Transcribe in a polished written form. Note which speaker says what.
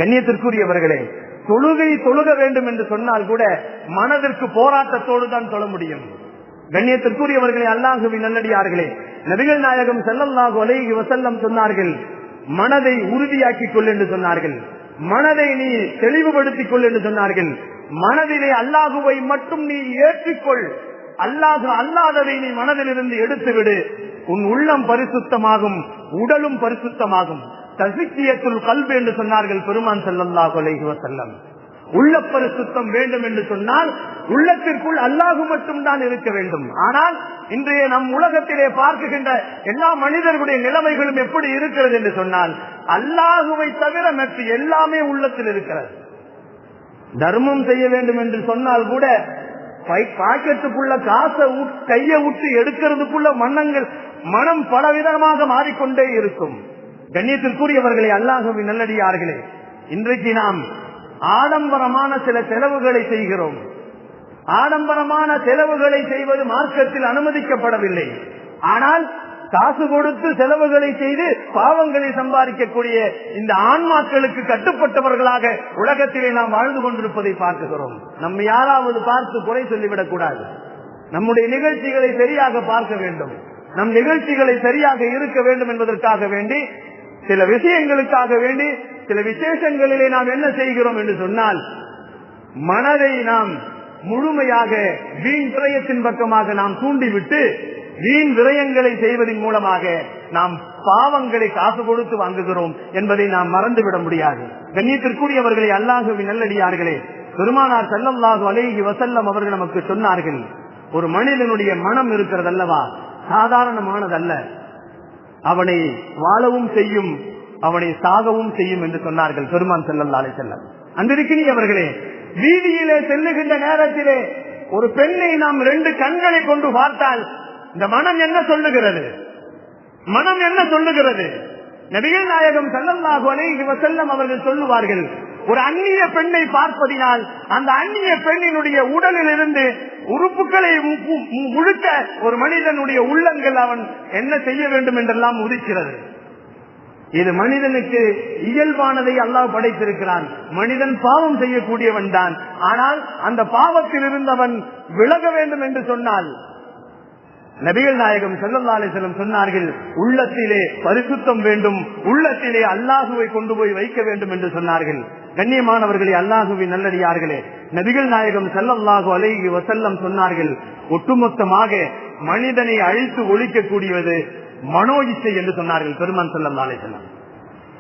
Speaker 1: கண்ணியத்திற்குரியவர்களே, தொழுக வேண்டும் என்று சொன்னால் கூட மனதிற்கு போராட்டத்தோடு தான் தொழ முடியும். கண்ணியத்திற்குரியவர்களே, அல்லாஹுவின் நல்லடியார்களே, நபிகள் நாயகம் ஸல்லல்லாஹு அலைஹி வஸல்லம் சொன்னார்கள், மனதை உறுதியாக்கிக் கொள் என்று சொன்னார்கள். மனதை நீ தெளிவுபடுத்திக் கொள் என்று சொன்னார்கள். மனதிலே அல்லாஹுவை மட்டும் நீ ஏற்றிக்கொள், அல்லாஹு அல்லாததை நீ மனதிலிருந்து எடுத்துவிடு, உன் உள்ளம் பரிசுத்தமாகும், உடலும் பரிசுத்தமாகும். தஸ்கியத்துல் கல்ப் என்று சொன்னார்கள் பெருமான் ஸல்லல்லாஹு அலைஹி வஸல்லம். உள்ள பரிசுத்தம் வேண்டும் என்று சொன்னால் உள்ளத்திற்குள் அல்லாஹு மட்டும் தான் இருக்க வேண்டும். ஆனால் இன்றைய நம் உலகத்திலே பார்க்கின்ற எல்லா மனிதர்களுடைய நிலைமைகளும் எப்படி இருக்கிறது என்று சொன்னால், அல்லாஹுவை தவிர மற்ற எல்லாமே உள்ளத்தில் இருக்கிறது. தர்மம் செய்ய வேண்டும் என்று சொன்னால் கூட பாக்கெட்டுக்குள்ள காசை கையை விட்டு எடுக்கிறதுக்குள்ள மனம் பலவிதமாக மாறிக்கொண்டே இருக்கும். கண்ணியத்திற்குரியவர்களே, அல்லாஹுவின் நல்லடியார்களே, இன்றைக்கு நாம் ஆடம்பரமான சில செலவுகளை செய்கிறோம். ஆடம்பரமான செலவுகளை செய்வது மார்க்கத்தில் அனுமதிக்கப்படவில்லை. ஆனால் காசு கொடுத்து செலவுகளை செய்து பாவங்களை சம்பாதிக்கக்கூடிய இந்த ஆன்மாக்களுக்கு கட்டுப்பட்டவர்களாக உலகத்திலே நாம் வாழ்ந்து கொண்டிருப்பதை பார்க்கிறோம். நம்ம யாராவது பார்த்து குறை சொல்லிவிடக் கூடாது. நம்முடைய நிகழ்ச்சிகளை சரியாக பார்க்க வேண்டும். நம் நிகழ்ச்சிகளை சரியாக இருக்க வேண்டும் என்பதற்காக வேண்டி, சில விஷயங்களுக்காக வேண்டி, சில விசேஷங்களிலே நாம் என்ன செய்கிறோம் என்று சொன்னால், மனதை நாம் முழுமையாக வீண் விரயத்தின் பக்கமாக நாம் தூண்டிவிட்டு வீண் விரயங்களை செய்வதன் மூலமாக நாம் பாவங்களை காசு கொடுத்து வாங்குகிறோம் என்பதை நாம் மறந்துவிட முடியாது. கண்ணியத்திற்குரியவர்களே, அல்லாஹுவின் நல்லடியார்களே, பெருமானார் ஸல்லல்லாஹு அலைஹி வஸல்லம் அவர்கள் நமக்கு சொன்னார்கள், ஒரு மனிதனுடைய மனம் இருக்கிறது அல்லவா, சாதாரணமானதல்ல. அவனை வாழவும் செய்யும், அவனை சாகவும் செய்யும் என்று சொன்னார்கள் பெருமான் ஸல்லல்லாஹு அலைஹி வஸல்லம். அன்பிற்கினியவர்களே, வீதியிலே செல்லுகின்ற நேரத்திலே ஒரு பெண்ணை நாம் 2 கண்களை கொண்டு பார்த்தால் இந்த மனம் என்ன சொல்லுகிறது? மனம் என்ன சொல்லுகிறது? நபிகள் நாயகம் ஸல்லல்லாஹு அலைஹி வஸல்லம் அவர்கள் சொல்லுவார்கள், ஒரு அந்நிய பெண்ணை பார்ப்பதினால் அந்த அந்நிய பெண்ணினுடைய உடலில் இருந்து உறுப்புகளை முழுக்க ஒரு மனிதனுடைய உள்ளங்கள் அவன் என்ன செய்ய வேண்டும் என்றெல்லாம் உதிக்கிறது. இது மனிதனுக்கு இயல்பானதை அல்லாஹ் படைத்திருக்கிறான். மனிதன் பாவம் செய்யக்கூடியவன் தான். ஆனால் அந்த பாவத்தில் இருந்தவன் விலக வேண்டும் என்று சொன்னால் நபிகள் நாயகம் ஸல்லல்லாஹு அலைஹி வஸல்லம் சொன்னார்கள், உள்ளத்திலே பரிசுத்தம் வேண்டும், உள்ளத்திலே அல்லாஹுவை கொண்டு போய் வைக்க வேண்டும் என்று சொன்னார்கள். கண்ணியமானவர்களே, அல்லாஹுவின் நல்லடியார்களே, நபிகள் நாயகம் ஸல்லல்லாஹு அலைஹி வஸல்லம் சொன்னார்கள், ஒட்டுமொத்தமாக மனிதனை அழித்து ஒழிக்கக்கூடியது மனோ இச்சை என்று சொன்னார்கள் பெருமான் ஸல்லல்லாஹு அலைஹி வஸல்லம்.